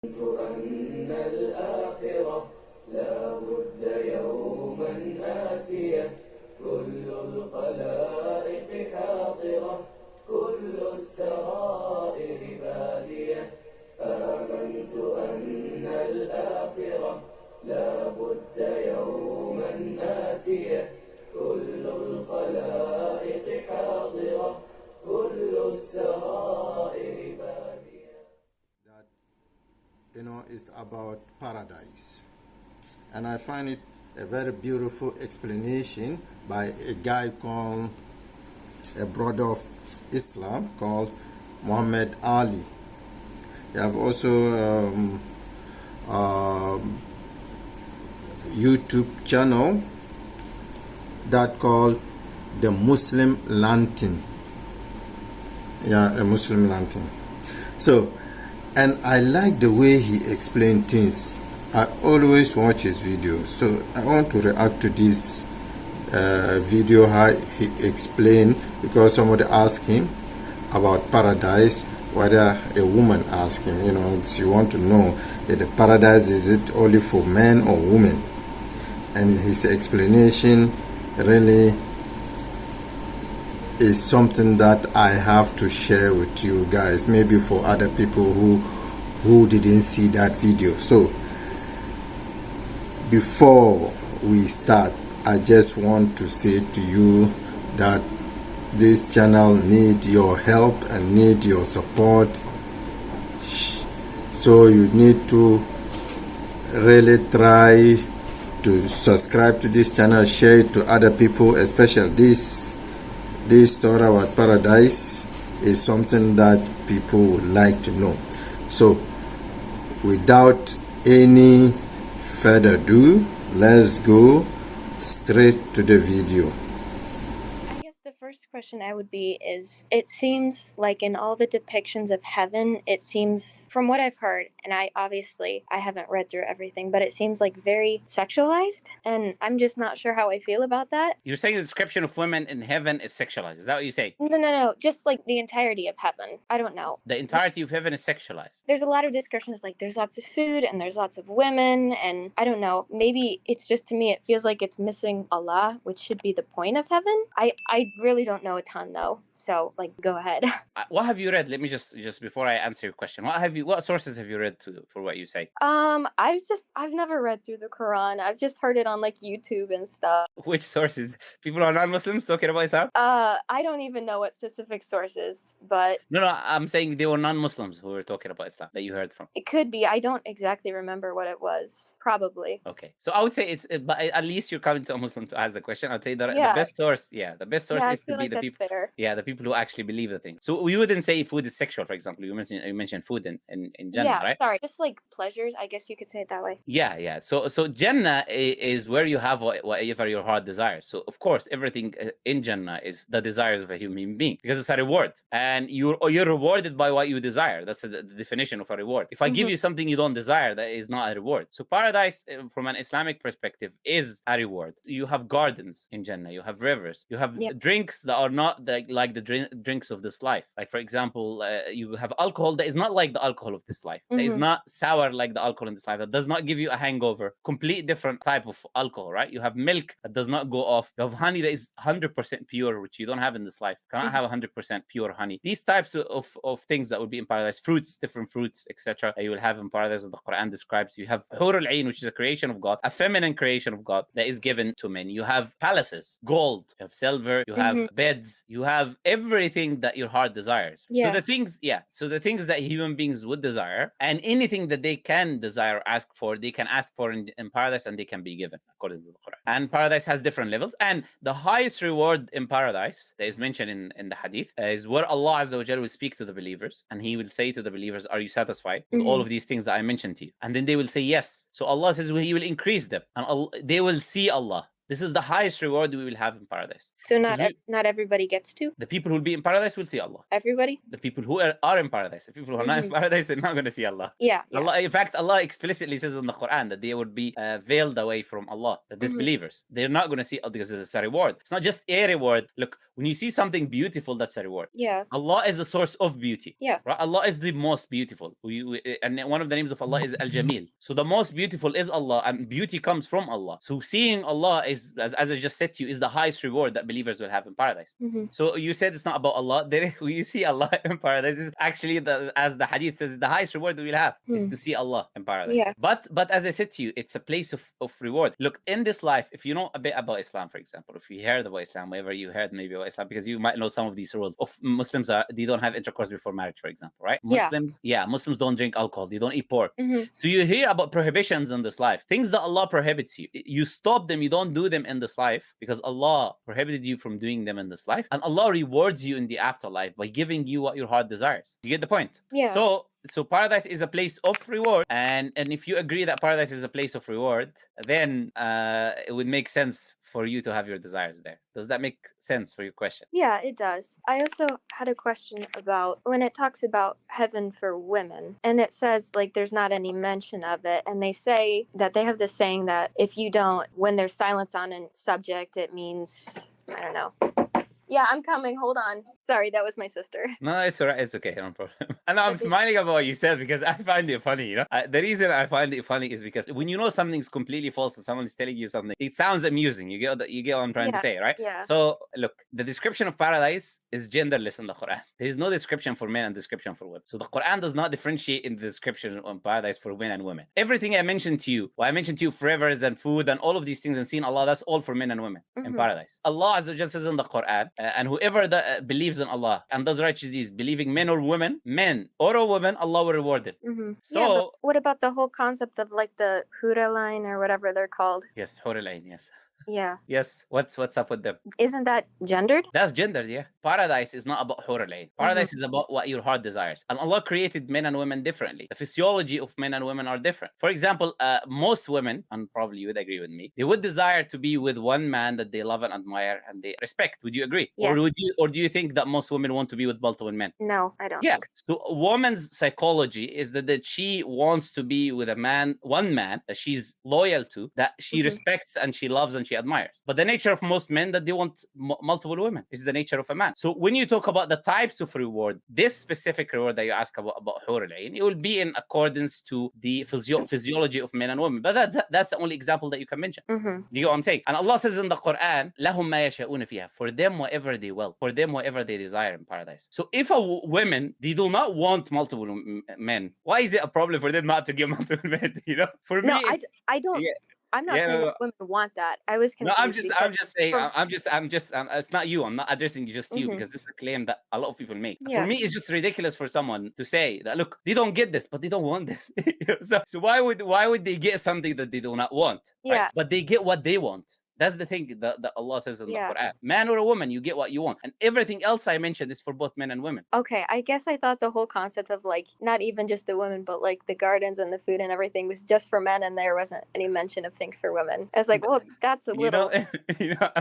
أن الآخرة لا بد يوما آتية، كل الخلائق حاضرة، كل السرائر بادية. آمنت أن الآخرة لا بد يوما آتية، كل الخلائق حاضرة، كل السرائر بادية. It's about paradise. And I find it a very beautiful explanation by a guy called, a brother of Islam called Muhammad Ali. They have also YouTube channel that called the Muslim Lantern. Yeah, a Muslim Lantern. So, and I like the way he explained things. I always watch his videos, so I want to react to this video how he explained, because somebody asked him about paradise, whether a woman asked him, she want to know that the paradise, is it only for men or women? And his explanation really is something that I have to share with you guys, maybe for other people who didn't see that video. So before we start, I just want to say to you that this channel need your help and need your support. So you need to really try to subscribe to this channel, share it to other people, especially this story about paradise is something that people would like to know. So without any further ado, let's go straight to the video. I guess the first question I would be is, it seems like in all the depictions of heaven, it seems, from what I've heard, and I haven't read through everything, but it seems like very sexualized, and I'm just not sure how I feel about that. You're saying the description of women in heaven is sexualized. Is that what you say? No, just like the entirety of heaven. I don't know. The entirety of heaven is sexualized. There's a lot of descriptions, like there's lots of food and there's lots of women, and I don't know, maybe it's just, to me it feels like it's missing Allah, which should be the point of heaven. I really don't know a ton though, so like, go ahead. What have you read? Let me just before I answer your question, what sources have you read for what you say? I've never read through the Quran. I've just heard it on like YouTube and stuff. Which sources? People are non-Muslims talking about Islam? I don't even know what specific sources, but No, I'm saying they were non-Muslims who were talking about Islam that you heard from. it could be. I don't exactly remember what it was. Probably. Okay, so I would say but at least you're coming to a Muslim to ask the question. I'd say that Yeah. the best source, I is to feel be like the that's people. fair. Yeah, the people who actually believe the thing. So we wouldn't say food is sexual, for example. You mentioned food in Jannah, Yeah, right? sorry, just like pleasures, I guess you could say it that way. Yeah. So Jannah is where you have whatever your heart desires. So of course, everything in Jannah is the desires of a human being, because it's a reward, and you're rewarded by what you desire. That's the definition of a reward. If I give you something you don't desire, that is not a reward. So paradise, from an Islamic perspective, is a reward. You have gardens in Jannah. You have rivers. You have drinks that are not like the drinks of this life. Like, for example, you have alcohol that is not like the alcohol of this life. That is not sour like the alcohol in this life. That does not give you a hangover. Complete different type of alcohol, right? You have milk that does not go off. You have honey that is 100% pure, which you don't have in this life. You cannot have 100% pure honey. These types of things that would be in paradise, fruits, different fruits, etc. You will have in paradise, as the Quran describes. You have Hur al-Ain, which is a creation of God, a feminine creation of God that is given to men. You have palaces, gold, you have silver, you have beds, you have everything that your heart desires. So the things that human beings would desire, and anything that they can desire or ask for, they can ask for in paradise, and they can be given according to the Quran. And paradise has different levels, and the highest reward in paradise that is mentioned in the hadith is where Allah Azza wa Jalla will speak to the believers, and He will say to the believers, are you satisfied with all of these things that I mentioned to you? And then they will say yes. So Allah says He will increase them, and they will see Allah. This is the highest reward we will have in paradise. So not Because not everybody gets to. the people who will be in paradise will see Allah. Everybody. The people who are in paradise, the people who are not in paradise, they're not going to see Allah. Yeah. Yeah. Allah, in fact, Allah explicitly says in the Quran that they would be veiled away from Allah, the disbelievers. They're not going to see Allah because it's a reward. It's not just a reward. Look, when you see something beautiful, that's a reward. Yeah. Allah is the source of beauty. Yeah. Right? Allah is the most beautiful. And one of the names of Allah is Al-Jamil. So the most beautiful is Allah, and beauty comes from Allah. So seeing Allah is, as I just said to you, is the highest reward that believers will have in paradise. So you said it's not about Allah. When you see Allah in paradise, is actually, as the hadith says, the highest reward that we'll have is to see Allah in paradise. Yeah. But as I said to you, it's a place of reward. Look, in this life, if you know a bit about Islam, for example, if you heard about Islam, whatever you heard maybe about Islam, because you might know some of these rules of Muslims they don't have intercourse before marriage, for example, right? Muslims don't drink alcohol, they don't eat pork. So you hear about prohibitions in this life, things that Allah prohibits you. You stop them, you don't do them in this life because Allah prohibited you from doing them in this life, and Allah rewards you in the afterlife by giving you what your heart desires. You get the point? Yeah. So paradise is a place of reward, and if you agree that paradise is a place of reward, then it would make sense for you to have your desires there. Does that make sense for your question? Yeah, it does. I also had a question about when it talks about heaven for women, and it says like there's not any mention of it, and they say that they have this saying that if you don't, when there's silence on a subject, it means, I don't know. Yeah, I'm coming. Hold on. Sorry, that was my sister. No, it's all right. It's okay. No problem. And I'm smiling about what you said because I find it funny. You know, the reason I find it funny is because when you know something's completely false and someone is telling you something, it sounds amusing. You get what I'm trying to say, right? Yeah. So look, the description of paradise is genderless in the Quran. There is no description for men and description for women. So the Quran does not differentiate in the description of paradise for men and women. Everything I mentioned to you, rivers and food and all of these things and seeing Allah, that's all for men and women in paradise. Allah Azza wa Jalla says in the Quran, and whoever that believes in Allah and does righteous deeds, believing men or women, Allah will reward them. So but what about the whole concept of like the Huraline or whatever they're called? Yes, Huraline, yes. Yeah. Yes. What's up with them? Isn't that gendered? That's gendered, yeah. Paradise is not about Hur al-Ain. Paradise is about what your heart desires. And Allah created men and women differently. The physiology of men and women are different. For example, most women, and probably you would agree with me, they would desire to be with one man that they love and admire and they respect. Would you agree? Yes. Or do you think that most women want to be with multiple men? No, I don't. Yeah. Think so a woman's psychology is that she wants to be with one man that she's loyal to, that she respects and she loves and she admires. But the nature of most men that they want multiple women is the nature of a man. So when you talk about the types of reward, this specific reward that you ask about Hur al-Ain, it will be in accordance to the physiology of men and women. But that's the only example that you can mention. Do you know what I'm saying? And Allah says in the Quran, لَهُمْ مَا يَشَاءُونَ فِيهَا, for them whatever they will, for them whatever they desire in paradise. So if women, they do not want multiple men, why is it a problem for them not to give multiple men? You know, for me, I don't. Yeah. I'm not saying that women want that. I was confused. No, I'm just saying. It's not you. I'm not addressing just you because this is a claim that a lot of people make. Yeah. For me, it's just ridiculous for someone to say that. Look, they don't get this, but they don't want this. So why would they get something that they do not want? Yeah. Right? But they get what they want. That's the thing that Allah says in the Quran. Man or a woman, you get what you want. And everything else I mentioned is for both men and women. Okay, I guess I thought the whole concept of like, not even just the women, but like the gardens and the food and everything was just for men and there wasn't any mention of things for women. I was like, well, that's a little...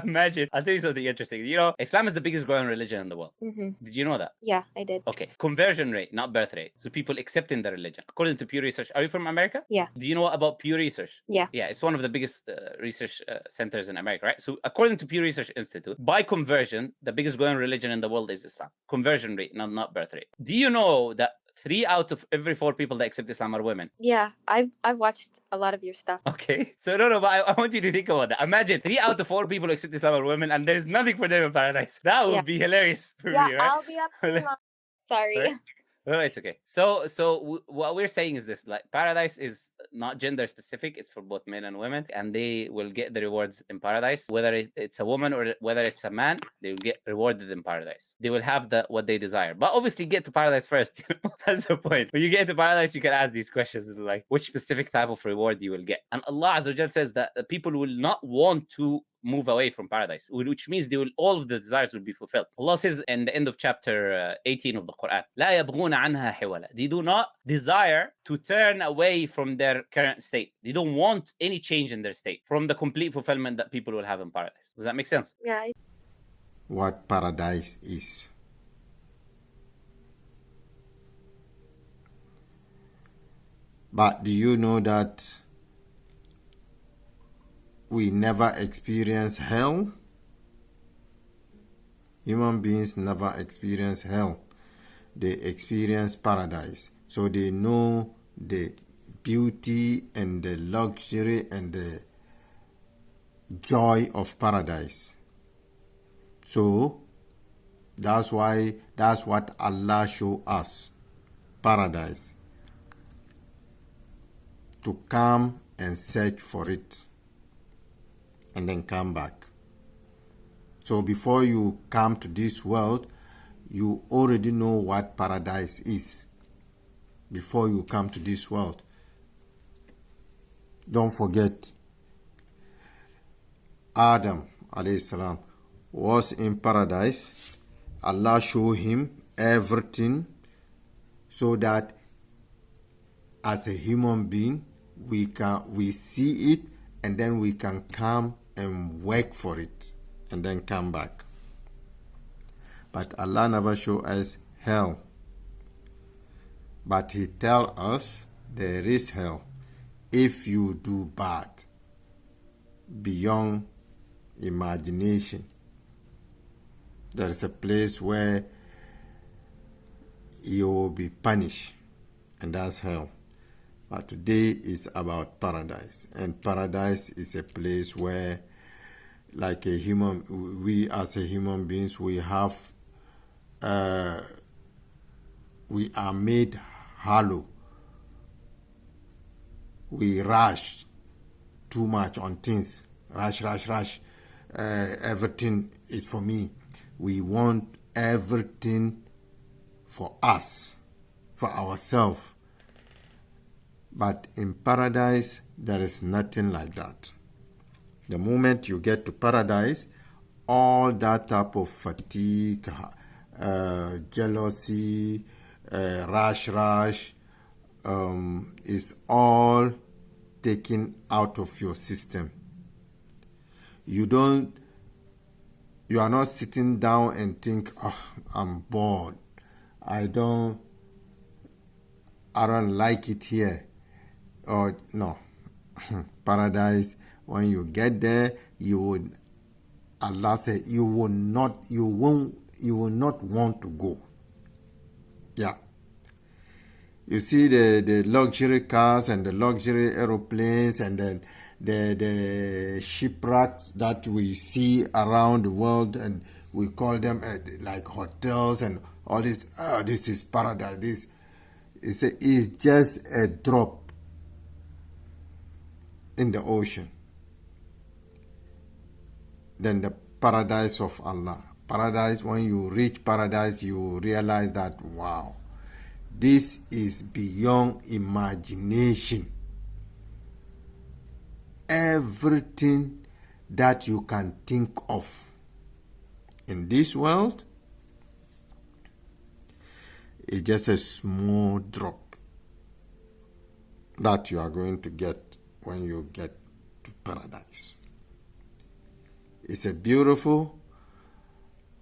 Imagine, I'll tell you something interesting. Islam is the biggest growing religion in the world. Did you know that? Yeah, I did. Okay, conversion rate, not birth rate. So people accepting the religion. According to Pew Research, are you from America? Yeah. Do you know about Pew Research? Yeah. Yeah, it's one of the biggest research centers in America, right? So according to Pew Research Institute, by conversion, the biggest growing religion in the world is Islam. Conversion rate, not birth rate. Do you know that 3 out of every 4 people that accept Islam are women? Yeah, I've watched a lot of your stuff. Okay, so no, but I want you to think about that. Imagine 3 out of 4 people accept Islam are women, and there's nothing for them in paradise. That would be hilarious for me, right? I'll be up soon. Sorry. No, it's okay. So what we're saying is this: like paradise is not gender specific; it's for both men and women, and they will get the rewards in paradise. Whether it's a woman or whether it's a man, they will get rewarded in paradise. They will have what they desire. But obviously, get to paradise first. That's the point. When you get to paradise, you can ask these questions like which specific type of reward you will get. And Allah Azza wa Jalla says that the people will not want to move away from paradise, which means all of the desires will be fulfilled. Allah says in the end of chapter 18 of the Quran, لا يبغون عنها حولا. They do not desire to turn away from their current state. They don't want any change in their state from the complete fulfillment that people will have in paradise. Does that make sense? Yeah. What paradise is. But do you know that we never experience hell? Human beings never experience hell. They experience paradise. So they know the beauty and the luxury and the joy of paradise. So that's what Allah show us, paradise, to come and search for it and then come back. So before you come to this world, you already know what paradise is before you come to this world. Don't forget, Adam alayhi salam was in paradise. Allah showed him everything so that as a human being we see it and then we can come and work for it and then come back. But Allah never show us hell. But He tell us there is hell if you do bad beyond imagination. There is a place where you will be punished, and that's hell. But today is about paradise, and paradise is a place where, like we as a human beings, we have, we are made hollow. We rush too much on things. Rush. Everything is for me. We want everything for us, for ourselves. But in paradise, there is nothing like that. The moment you get to paradise, all that type of fatigue, jealousy, rush, is all taken out of your system. You are not sitting down and think, I'm bored. I don't like it here. Or no. Paradise, when you get there, Allah said, you will not want to go. Yeah. You see the luxury cars and the luxury aeroplanes and then the shipwrecks that we see around the world, and we call them like hotels and all this. This is paradise. This is just a drop in the ocean. Then the paradise of Allah. Paradise, when you reach paradise, you realize that, wow, this is beyond imagination. Everything that you can think of in this world is just a small drop that you are going to get when you get to paradise. It's a beautiful,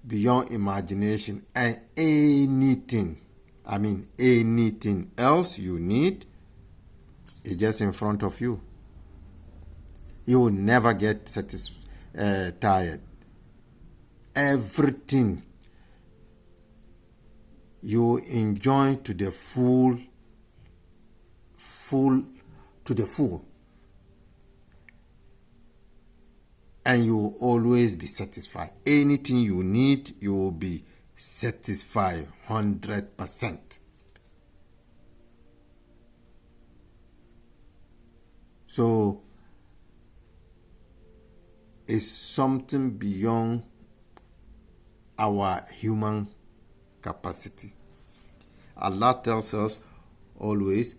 beyond imagination, and anything else you need is just in front of you. You will never get tired. Everything you enjoy to the full, and you will always be satisfied. Anything you need, you will be satisfied 100%. So it's something beyond our human capacity. Allah tells us always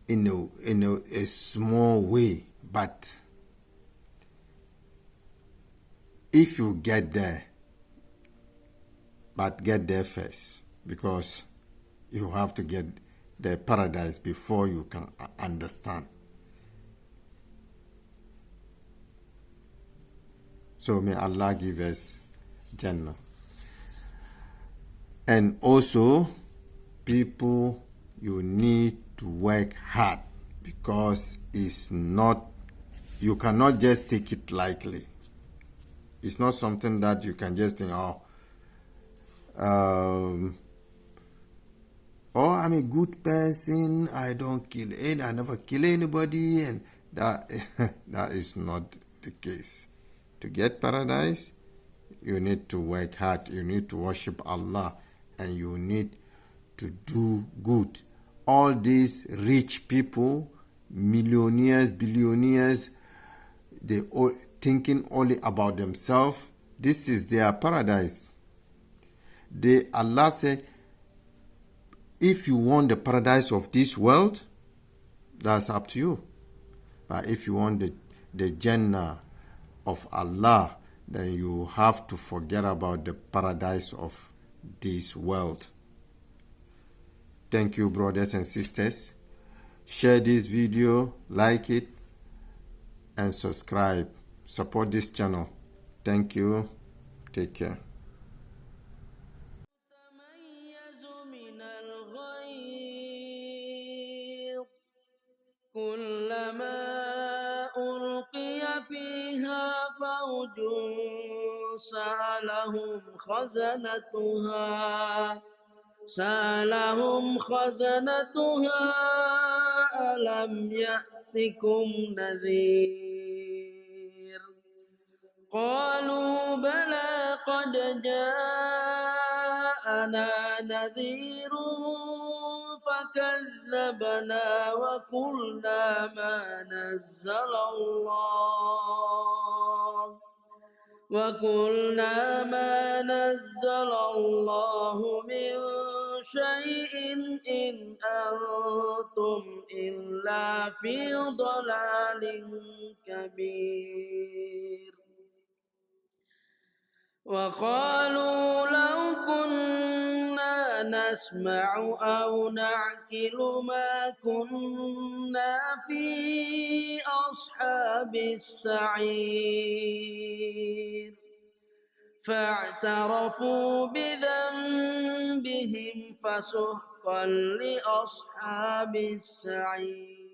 in a small way, but if you get there, but get there first, because you have to get the paradise before you can understand. So may Allah give us Jannah. And also, people, you need to work hard, because it's not, you cannot just take it lightly. It's not something that you can just think, oh, I'm a good person, I don't kill any, I never kill anybody, and that that is not the case. To get paradise, you need to work hard, you need to worship Allah, and you need to do good. All these rich people, millionaires, billionaires, they all thinking only about themselves. This is their paradise. Allah said, if you want the paradise of this world, that's up to you. But if you want the Jannah of Allah, then you have to forget about the paradise of this world. Thank you, brothers and sisters. Share this video, like it, and subscribe. Support this channel. Thank you. Take care. كلما ألقي فيها فوج سألهم خزنتها ألم يأتكم نذير قالوا بلى قد جاءنا نذير فكذبنا وقلنا ما نزل الله من شيء إن أنتم إلا في ضلال كبير وقالوا لو كنا نسمع أو نعقل ما كنا في أصحاب السعير فاعترفوا بذنبهم فسحقا لأصحاب السعير.